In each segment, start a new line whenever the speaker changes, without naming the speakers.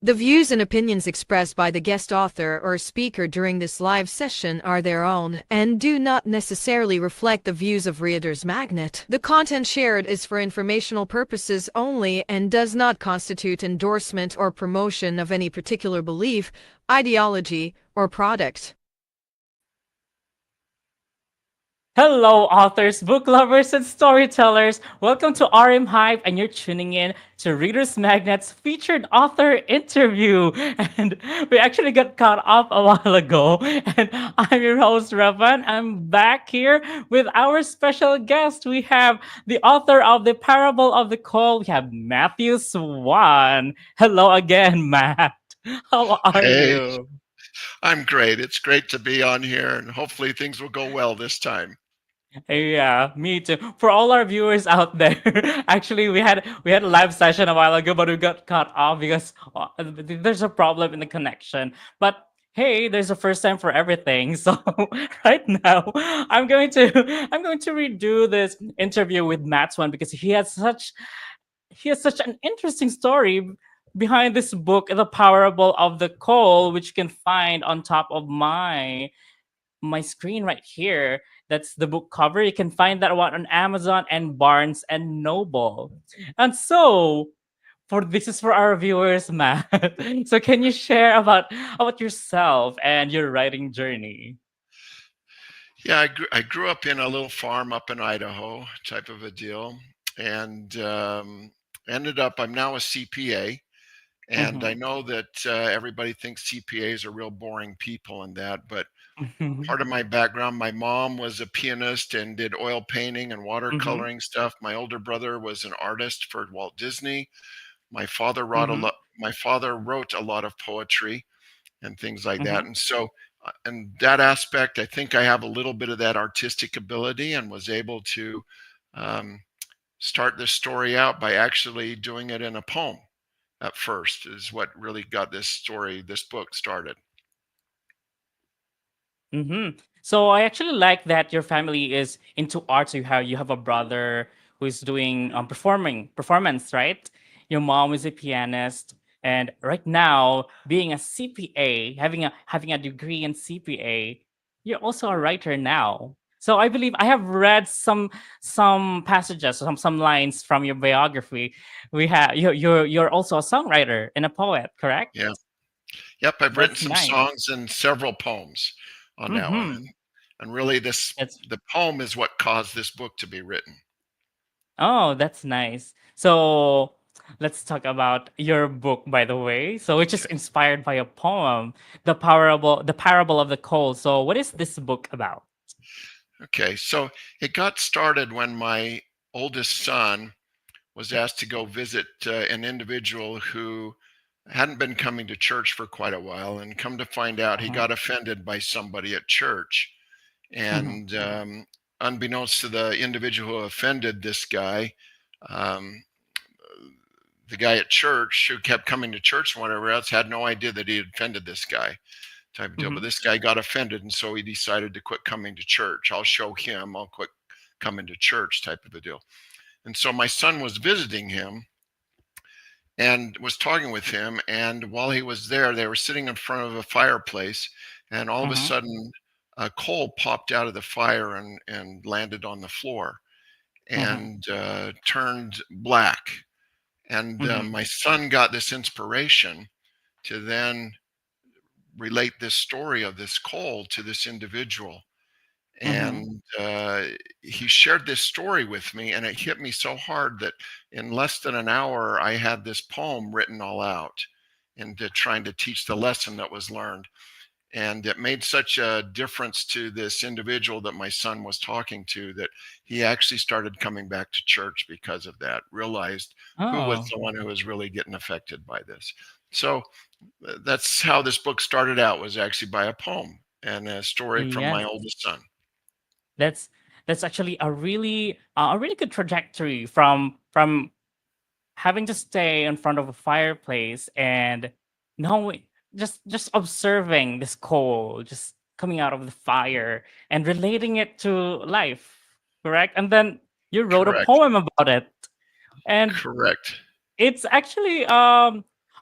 The views and opinions expressed by the guest author or speaker during this live session are their own and do not necessarily reflect the views of Reader's Magnet. The content shared is for informational purposes only and does not constitute endorsement or promotion of any particular belief, ideology, or product.
Hello, authors, book lovers, and storytellers. Welcome to RM Hype, and you're tuning in to Reader's Magnet's featured author interview. And we actually got caught up a while ago. And I'm your host, Ravan. I'm back here with our special guest. We have the author of The Parable of the Coal. We have Matthew Swan. Hello again, Matt. How are
Hey,
you?
I'm great. It's great to be on here, and hopefully things will go well this time.
Yeah, me too. For all our viewers out there, actually, we had a live session a while ago, but we got cut off because there's a problem in the connection. But hey, there's a first time for everything. So right now, I'm going to redo this interview with Matt Swan because he has such an interesting story behind this book, The Parable of the Coal, which you can find on top of my screen right here. That's the book cover. You can find that one on Amazon and Barnes and Noble. And so, for this is for our viewers, Matt. So, can you share about yourself and your writing journey?
Yeah, I grew up in a little farm up in Idaho, type of a deal, and I'm now a CPA. And I
Mm-hmm.
know that everybody thinks CPAs are real boring people and that, but part of my background, my mom was a pianist and did oil painting and
Mm-hmm.
watercoloring stuff. My older brother was an artist for Walt Disney. My father wrote a
Mm-hmm.
lot. My father wrote a lot of poetry and things like
Mm-hmm.
that. And so, in that aspect, I think I have a little bit of that artistic ability and was able to um, start this story out by actually doing it in a poem at first, is what really got this book started.
Mm-hmm. So I actually like that your family is into art. So you have a brother who is doing performance, right? Your mom is a pianist, and right now being a CPA, having a degree in CPA, you're also a writer now. So I believe I have read some passages, some lines from your biography. We have you're also a songwriter and a poet, correct?
Yeah. Yep. I've written
That's
some
nice.
songs and several poems on that one.
Mm-hmm.
And really, the poem is what caused this book to be written.
Oh, that's nice. So let's talk about your book, by the way. So which is
Okay.
inspired by a poem, the parable of the coal. So what is this book about?
Okay. So it got started when my oldest son was asked to go visit an individual who hadn't been coming to church for quite a while, and come to find out he
Uh-huh.
got offended by somebody at church. And unbeknownst to the individual who offended this guy, um, the guy at church who kept coming to church and whatever else had no idea that he had offended this guy, type of deal. But
Mhm.
this guy got offended, and so he decided to quit coming to church. I'll show him. I'll quit coming to church, type of a deal. And so my son was visiting him and was talking with him. And while he was there, they were sitting in front of a fireplace, and all of a
Mhm.
sudden, a coal popped out of the fire and landed on the floor
Mhm.
and turned black. And
Mhm.
my son got this inspiration to then relate this story of this coal to this individual.
Mhm.
And he shared this story with me, and it hit me so hard that in less than an hour, I had this poem written all out and trying to teach the lesson that was learned. And it made such a difference to this individual that my son was talking to that he actually started coming back to church because of that, realized who was
Oh,
the one who was really getting affected by this. So that's how this book started out, was actually by a poem and a story from my
yes.
oldest son.
That's that's actually a really good trajectory from having to stay in front of a fireplace and knowing just observing this coal just coming out of the fire and relating it to life, correct? And then you wrote a
Correct.
poem about it, and
Correct.
it's actually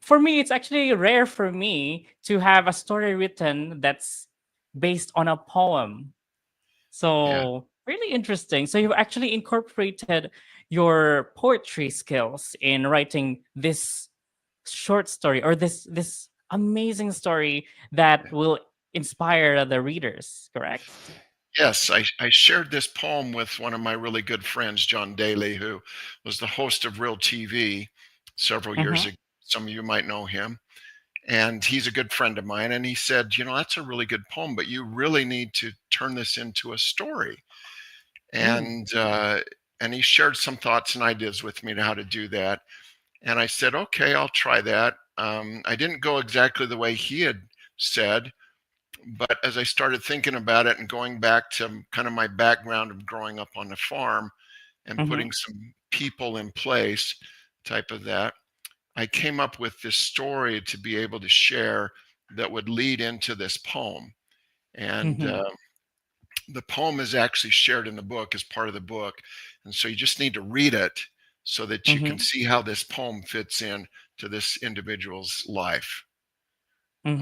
for me, it's actually rare for me to have a story written that's based on a poem.
Yeah.
So really interesting. So you've actually incorporated your poetry skills in writing this short story, or this amazing story that will inspire the readers, correct?
Yes, I shared this poem with one of my really good friends, John Daly, who was the host of Real TV several years
Mm-hmm.
ago. Some of you might know him. And he's a good friend of mine. And he said, that's a really good poem, but you really need to turn this into a story.
Mm.
And he shared some thoughts and ideas with me to how to do that. And I said, okay, I'll try that. I didn't go exactly the way he had said, but as I started thinking about it and going back to kind of my background of growing up on the farm and
Mm-hmm.
putting some people in place, type of that, I came up with this story to be able to share that would lead into this poem. And
Mm-hmm.
the poem is actually shared in the book as part of the book. And so you just need to read it so that you can
Mm-hmm.
see how this poem fits in to this individual's life.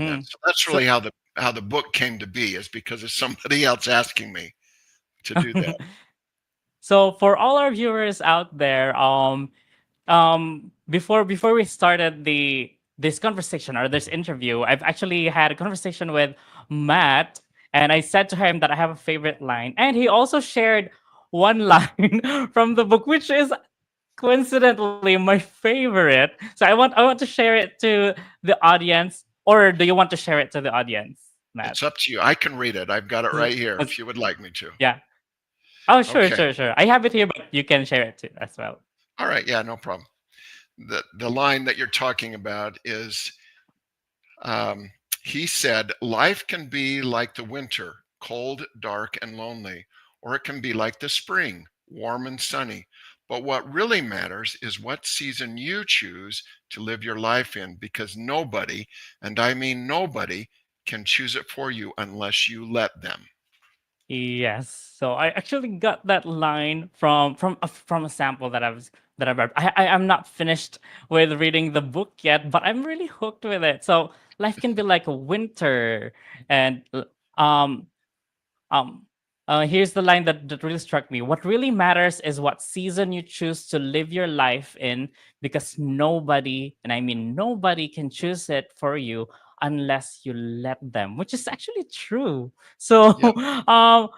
And
Mm-hmm.
that's
So
really how the book came to be, is because of somebody else asking me to do that.
so for all our viewers out there, before we started this conversation or this interview, I've actually had a conversation with Matt, and I said to him that I have a favorite line, and he also shared one line from the book, which is coincidentally my favorite. So I want to share it to the audience, or do you want to share it to the audience, Matt?
It's up to you. I can read it. I've got it right here if you would like me to.
Yeah. Oh, sure,
Okay.
sure, sure. I have it here, but you can share it too as well.
All right. Yeah, no problem. The line that you're talking about is, um, he said, life can be like the winter, cold, dark, and lonely, or it can be like the spring, warm and sunny. But what really matters is what season you choose to live your life in, because nobody, and I mean nobody, can choose it for you unless you let them.
Yes. So I actually got that line from a sample that I've read. I'm not finished with reading the book yet, but I'm really hooked with it. So life can be like a winter, and um Um, here's the line that really struck me. What really matters is what season you choose to live your life in, because nobody, and I mean nobody, can choose it for you unless you let them, which is actually true. So,
Yeah.
um,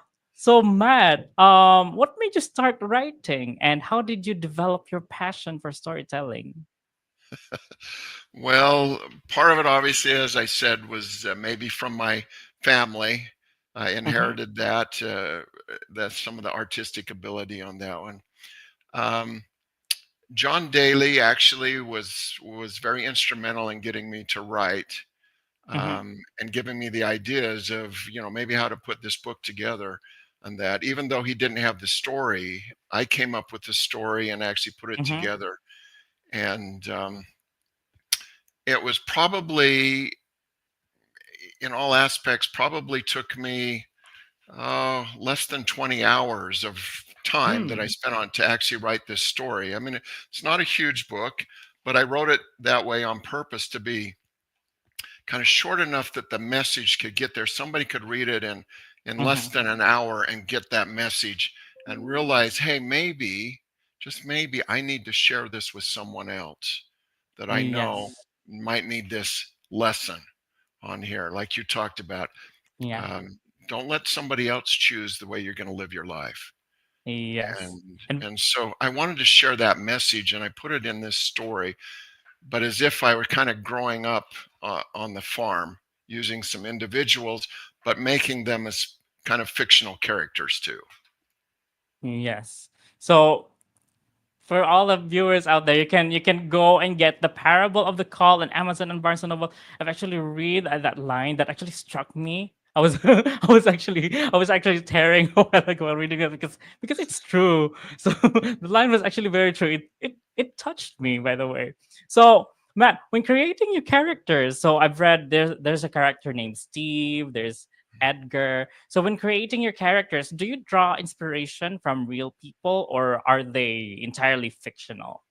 Matt, what made you start writing, and how did you develop your passion for storytelling?
Well, part of it, obviously, as I said, was maybe from my family. I
Mm-hmm,
inherited that. That's some of the artistic ability on that one. Um, John Daly actually was very instrumental in getting me to write,
mm-hmm,
and giving me the ideas of maybe how to put this book together. And that, even though he didn't have the story, I came up with the story and actually put it
mm-hmm,
together. And it was probably, in all aspects, probably took me less than 20 hours of time that I
mm,
spent on to actually write this story. I mean, it's not a huge book, but I wrote it that way on purpose, to be kind of short enough that the message could get there. Somebody could read it in less
mm-hmm.
than an hour and get that message and realize, hey, maybe, just maybe, I need to share this with someone else that I know
Yes.
might need this lesson on here, like you talked about.
Yeah.
um, don't let somebody else choose the way you're going to live your life.
Yes.
and
And
and so I wanted to share that message, and I put it in this story, but as if I were kind of growing up on the farm, using some individuals, but making them as kind of fictional characters too.
yes. So for all the viewers out there, you can go and get the Parable of the Call on Amazon and Barnes and Noble. I've actually read that line that actually struck me. I was I was actually tearing a while ago while reading it, because it's true. So the line was actually very true. It touched me, by the way. So Matt, when creating your characters, so I've read there's a character named Steve. There's Edgar. So when creating your characters, do you draw inspiration from real people, or are they entirely fictional?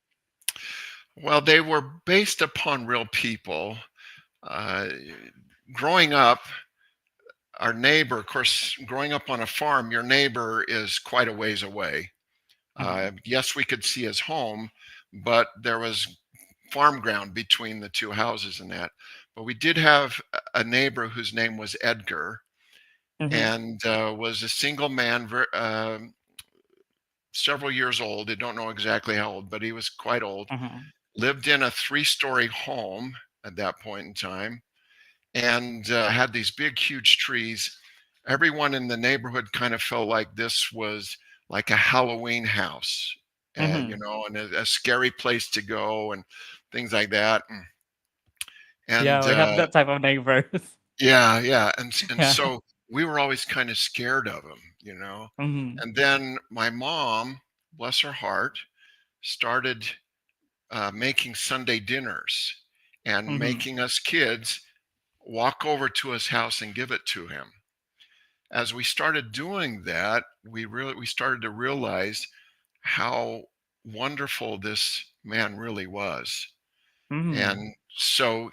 Well, they were based upon real people. Uh, Growing up, our neighbor, of course, growing up on a farm, your neighbor is quite a ways away.
Mhm.
Yes, we could see his home, but there was farm ground between the two houses and that. But we did have a neighbor whose name was Edgar,
Mhm.
and was a single man, several years old. I don't know exactly how old, but he was quite old.
Mhm.
Lived in a three-story home at that point in time, and had these big, huge trees. Everyone in the neighborhood kind of felt like this was like a Halloween house,
Mhm.
and a scary place to go and things like that. And
Yeah, we have that type of neighbors.
yeah, yeah, and
Yeah.
so we were always kind of scared of him.
Mhm.
And then my mom, bless her heart, started making Sunday dinners and
Mhm.
making us kids walk over to his house and give it to him. As we started doing that, we started to realize how wonderful this man really was.
Mhm.
And so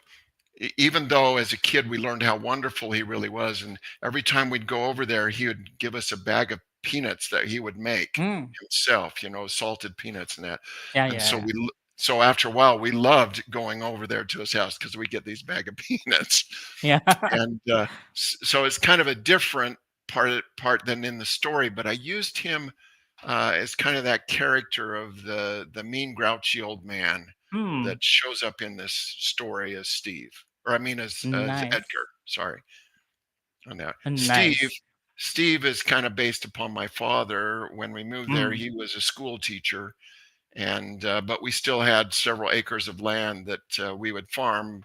even though as a kid we learned how wonderful he really was, and every time we'd go over there, he would give us a bag of peanuts that he would make
Mm.
himself, salted peanuts and that.
Yeah,
And
yeah,
so
yeah.
so after a while we loved going over there to his house because we get these bag of peanuts.
Yeah.
And so it's kind of a different part than in the story, but I used him as kind of that character of the mean, grouchy old man that
Mm.
shows up in this story as Steve, or I mean as
Nice.
Edgar. Sorry on that.
Nice.
Steve is kind of based upon my father. When we moved there,
Mm.
he was a school teacher, and but we still had several acres of land that we would farm,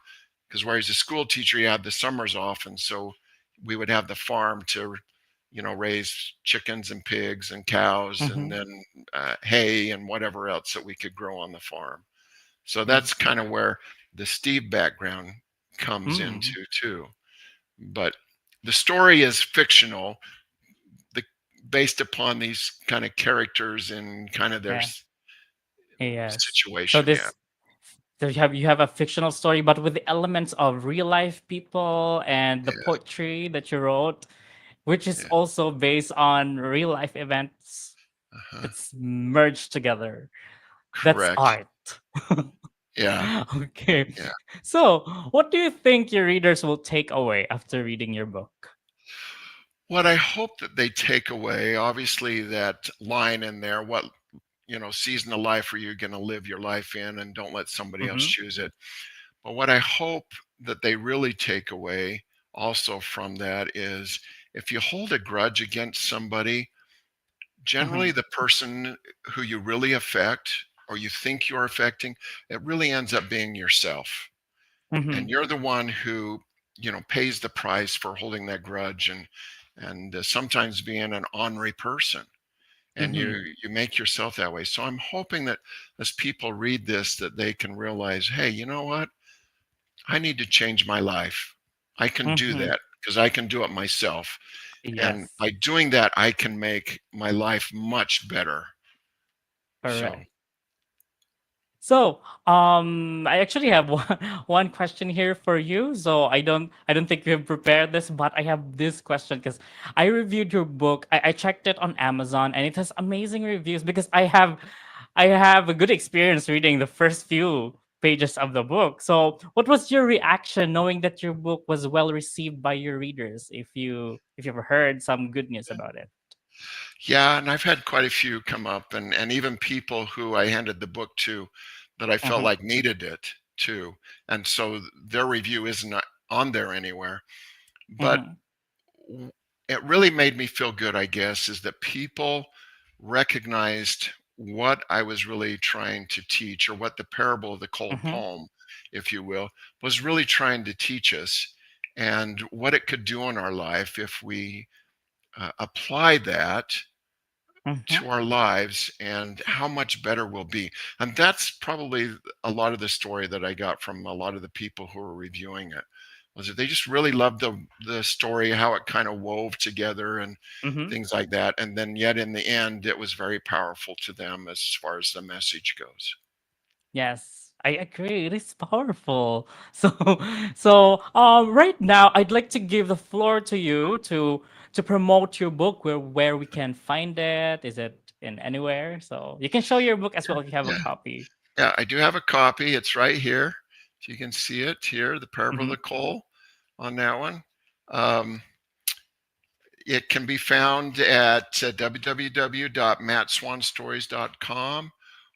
because where he's a school teacher, he had the summers off, and so we would have the farm to raise chickens and pigs and cows, and
Mhm.
then hay and whatever else that we could grow on the farm. So
Mm.
that's kind of where the Steve background comes
Mm.
into too. But the story is fictional, the based upon these kind of characters and kind of their
Yeah. Yes. So
situation. Yeah.
this so you have a fictional story, but with the elements of real life people and the
Yeah.
poetry that you wrote, which is
Yeah.
also based on real life events.
Uh-huh.
It's merged together. That's
Correct.
art.
Yeah.
Okay.
Yeah.
So, what do you think your readers will take away after reading your book?
What I hope that they take away, obviously, that line in there, what, season of life are you going to live your life in, and don't let somebody else
Mm-hmm.
choose it. But what I hope that they really take away also from that is, if you hold a grudge against somebody, generally
Mm-hmm.
the person who you really affect or you think you're affecting, it really ends up being yourself. And
Mm-hmm.
you're the one who pays the price for holding that grudge, and sometimes being an ornery person, and you
Mm-hmm.
you make yourself that way. So I'm hoping that as people read this, that they can realize, hey, you know what, I need to change my life. I can do
Mm-hmm.
that because I can do it myself, and
Yes.
by doing that I can make my life much better. So
Correct. So, I actually have one question here for you. So I don't think we have prepared this, but I have this question because I reviewed your book. I checked it on Amazon and it has amazing reviews because I have a good experience reading the first few pages of the book. So, what was your reaction knowing that your book was well received by your readers? If you've heard some good news about it.
yeah, and I've had quite a few come up, and even people who I handed the book to that I felt
Mm-hmm.
like needed it too. And so their review isn't on there anywhere. But
Mm-hmm.
w- it really made me feel good, I guess, is that people recognized what I was really trying to teach, or what the parable of the cold
Mm-hmm.
palm, if you will, was really trying to teach us, and what it could do in our life if we apply that
Mm-hmm.
to our lives, and how much better we'll be. And that's probably a lot of the story that I got from a lot of the people who were reviewing it, was that they just really loved the story, how it kind of wove together and
Mm-hmm.
things like that. And then yet in the end, it was very powerful to them as far as the message goes.
Yes. I agree. It is powerful. So, right now, I'd like to give the floor to you to promote your book. Where we can find it? Is it in anywhere? So you can show your book as well if you have a
Yeah,
copy.
yeah, I do have a copy. It's right here. If you can see it here, The Parable of
Mm-hmm.
the Coal on that one. Um, it can be found at www.mattswanstories.com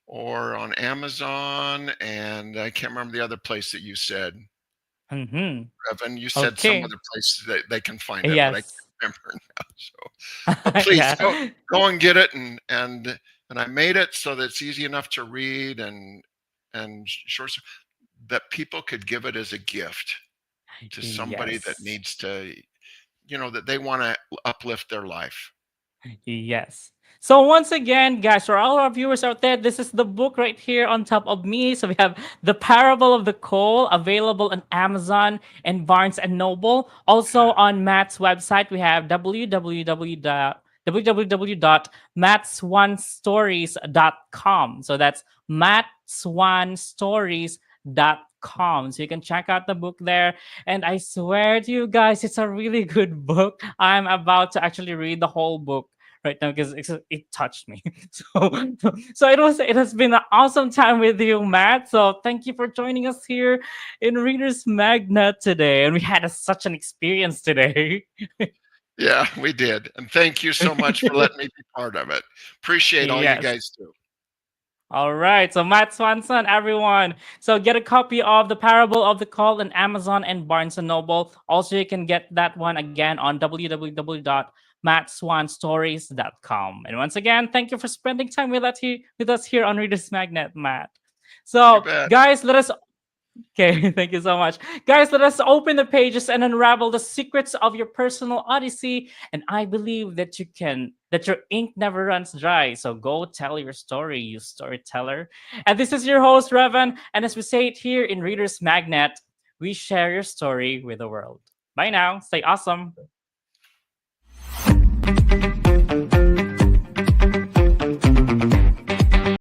or on Amazon, and I can't remember the other place that you said.
Mm-hmm.
Evan, you said some
Okay.
other place that they can find it, but I can't
Yes.
remember now. So, but please
Yeah.
go and get it, and I made it so that it's easy enough to read and short that people could give it as a gift to somebody that
Yes.
needs to, that they want to uplift their life.
Yes. So once again, guys, for all our viewers out there, this is the book right here on top of me. So we have The Parable of the Coal available on Amazon and Barnes and Noble. Also on Matt's website, we have www.mattswanstories.com. So that's mattswanstories.com. So you can check out the book there. And I swear to you guys, it's a really good book. I'm about to actually read the whole book right now because it touched me. So it has been an awesome time with you, Matt. So thank you for joining us here in Readers Magnet today, and we had such an experience today.
Yeah, we did. And thank you so much for letting me be part of it. Appreciate all you
Yes.
guys do.
All right, so Matt Swanson, everyone. So get a copy of The Parable of the Call on Amazon and Barnes and Noble. Also, you can get that one again on www.mattswanstories.com. And once again, thank you for spending time with us here on Readers Magnet, Matt.
You
So,
bet.
guys, let us Okay, thank you so much. Guys, let us open the pages and unravel the secrets of your personal odyssey. And I believe that your ink never runs dry. So go tell your story, you storyteller. And this is your host, Revan. And as we say it here in Reader's Magnet, we share your story with the world. Bye now. Stay awesome.